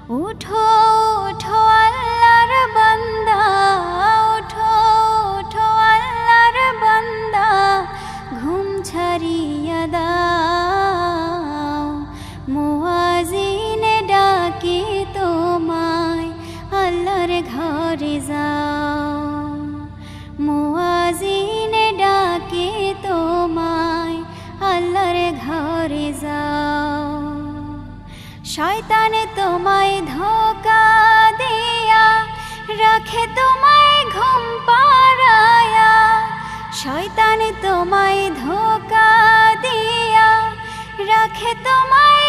উঠো উঠো আল্লাহর বান্দা, উঠো উঠো আল্লাহর বান্দা, ঘুম ছাড়িয়া দাও। মুয়াজ্জিনে ডাকে তোমায়, আল্লাহর ঘরে যাও। মুয়াজ্জিনে ডাকে তোমায়, আল্লাহর ঘরে যাও। শয়তান তোমায় ধোঁকা দিয়া রাখে তোমায় ঘুম পাড়ায়া। শয়তান তোমায় ধোঁকা দিয়া রাখে তোমায়